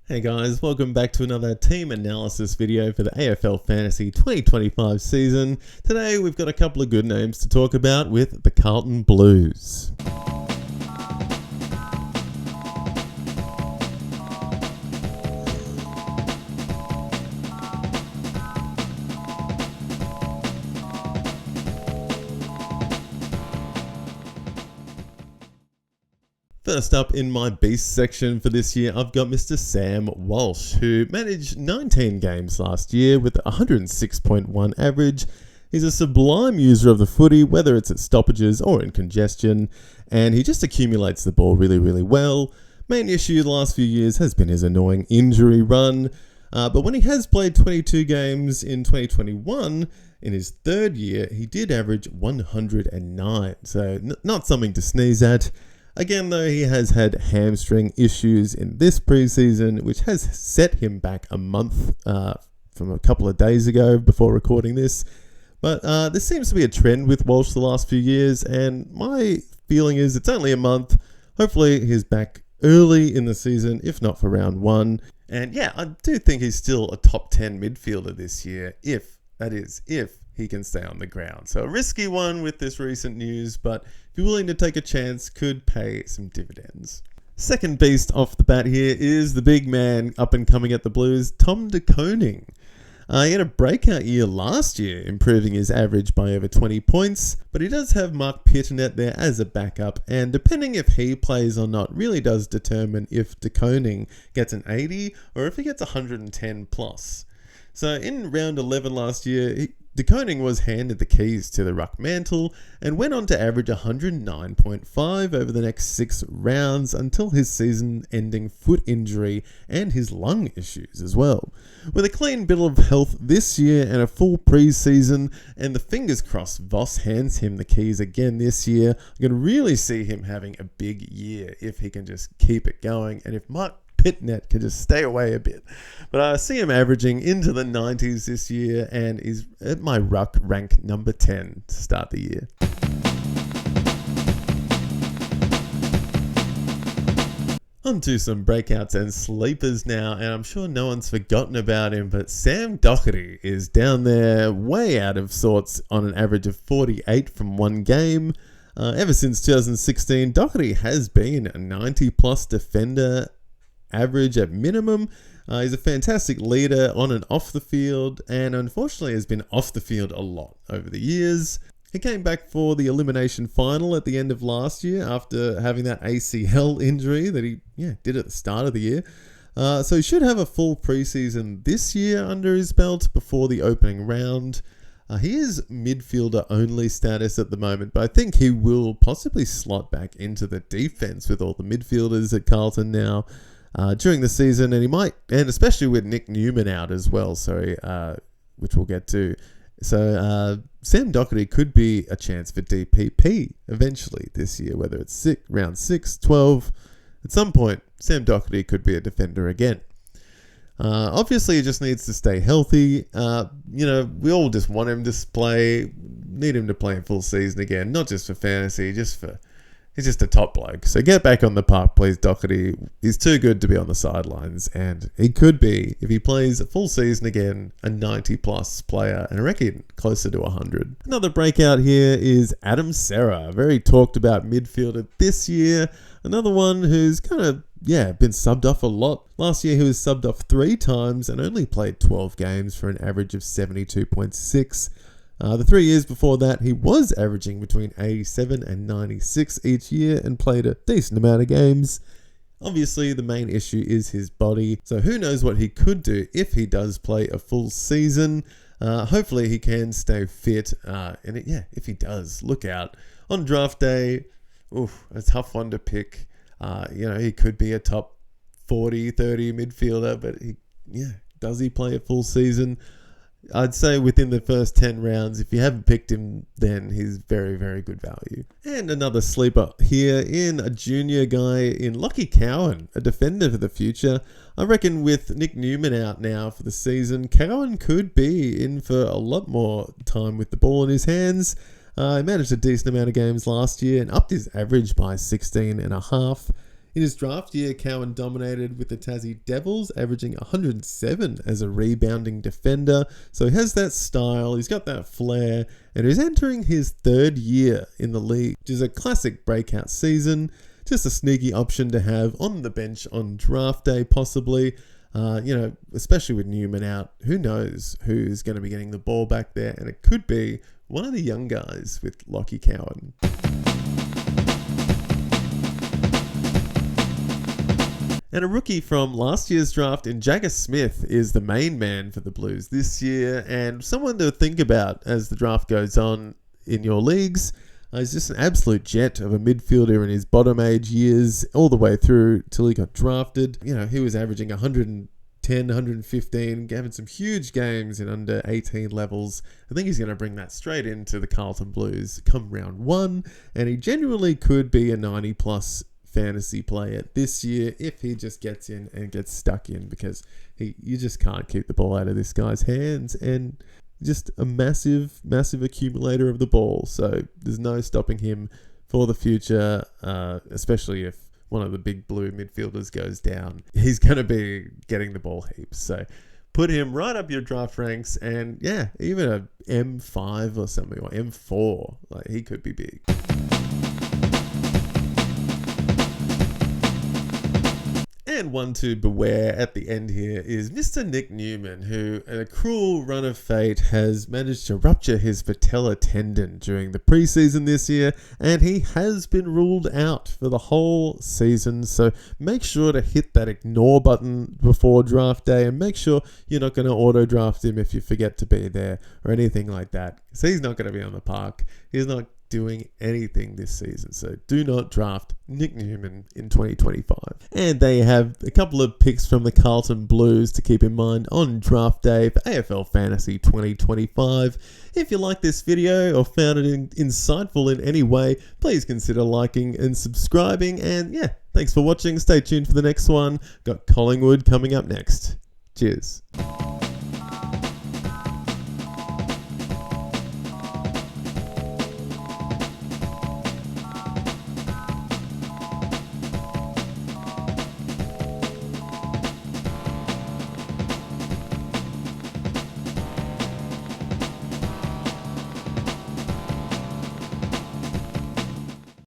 Hey guys, welcome back to another team analysis video for the AFL Fantasy 2025 season. Today we've got a couple of good names to talk about with the Carlton Blues. First up in my Beast section for this year, I've got Mr. Sam Walsh, who managed 19 games last year with a 106.1 average. He's a sublime user of the footy, whether it's at stoppages or in congestion, and he just accumulates the ball really well. Main issue the last few years has been his annoying injury run, but when he has played 22 games in 2021, in his third year, he did average 109, so not something to sneeze at. Again, though, he has had hamstring issues in this preseason, which has set him back a month from a couple of days ago before recording this. But this seems to be a trend with Walsh the last few years, and my feeling is it's only a month. Hopefully he's back early in the season, if not for round one. And yeah, I do think he's still a top 10 midfielder this year, if he can stay on the ground. So a risky one with this recent news, but if you're willing to take a chance, could pay some dividends. Second beast off the bat here is the big man up and coming at the Blues, Tom De Koning. He had a breakout year last year, improving his average by over 20 points, but he does have Mark Pittonet there as a backup, and depending if he plays or not really does determine if De Koning gets an 80 or if he gets 110 plus. So in round 11 last year, De Koning was handed the keys to the ruck mantle and went on to average 109.5 over the next 6 rounds until his season-ending foot injury and his lung issues as well. With a clean bill of health this year and a full pre-season, and the fingers crossed Voss hands him the keys again this year, I'm going to really see him having a big year if he can just keep it going, and if Mark Pittonet can just stay away a bit. But I see him averaging into the 90s this year, and is at my ruck rank number 10 to start the year. On to some breakouts and sleepers now, and I'm sure no one's forgotten about him, but Sam Docherty is down there way out of sorts on an average of 48 from one game. Ever since 2016, Docherty has been a 90 plus defender average at minimum. He's a fantastic leader on and off the field, and unfortunately has been off the field a lot over the years. He came back for the elimination final at the end of last year after having that ACL injury that he did at the start of the year. So he should have a full preseason this year under his belt before the opening round. He is midfielder only status at the moment, but I think he will possibly slot back into the defense with all the midfielders at Carlton now. During the season, and he might, and especially with Nick Newman out as well, which we'll get to. So Sam Docherty could be a chance for DPP eventually this year, whether it's round 6, 12. At some point, Sam Docherty could be a defender again. Obviously, he just needs to stay healthy. We all just want him to need him to play in full season again, not just for fantasy, he's just a top bloke. So get back on the park, please, Docherty. He's too good to be on the sidelines, and he could be, if he plays a full season again, a 90-plus player, and I reckon closer to 100. Another breakout here is Adam Serra, very talked about midfielder this year. Another one who's kind of, been subbed off a lot. Last year he was subbed off 3 times and only played 12 games for an average of 72.6. The 3 years before that, he was averaging between 87 and 96 each year and played a decent amount of games. Obviously, the main issue is his body, so who knows what he could do if he does play a full season. Hopefully, he can stay fit, if he does, look out. On draft day, a tough one to pick. He could be a top 40, 30 midfielder, but does he play a full season? I'd say within the first 10 rounds, if you haven't picked him, then he's very, very good value. And another sleeper here in a junior guy in Lockie Cowan, a defender for the future. I reckon with Nick Newman out now for the season, Cowan could be in for a lot more time with the ball in his hands. He managed a decent amount of games last year and upped his average by 16.5. In his draft year, Cowan dominated with the Tassie Devils, averaging 107 as a rebounding defender. So he has that style, he's got that flair, and he's entering his third year in the league, which is a classic breakout season. Just a sneaky option to have on the bench on draft day, possibly. Especially with Newman out, who knows who's going to be getting the ball back there, and it could be one of the young guys with Lockie Cowan. And a rookie from last year's draft in Jagger Smith is the main man for the Blues this year, and someone to think about as the draft goes on in your leagues. He's just an absolute jet of a midfielder in his bottom age years, all the way through till he got drafted. He was averaging 110, 115, having some huge games in under 18 levels. I think he's going to bring that straight into the Carlton Blues come round one, and he genuinely could be a 90-plus fantasy player this year if he just gets in and gets stuck in, because you just can't keep the ball out of this guy's hands, and just a massive accumulator of the ball. So there's no stopping him for the future, especially if one of the big blue midfielders goes down. He's going to be getting the ball heaps. So put him right up your draft ranks, and yeah, even a M5 or something, or M4, like he could be big. And one to beware at the end here is Mr. Nick Newman, who, in a cruel run of fate, has managed to rupture his patella tendon during the preseason this year, and he has been ruled out for the whole season. So make sure to hit that ignore button before draft day, and make sure you're not going to auto draft him if you forget to be there or anything like that, because he's not going to be on the park. He's not doing anything this season, so do not draft Nick Newman in 2025. And they have a couple of picks from the Carlton Blues to keep in mind on draft day for AFL Fantasy 2025. If you like this video or found it insightful in any way, please consider liking and subscribing, and yeah, thanks for watching. Stay tuned for the next one. Got Collingwood coming up next. Cheers.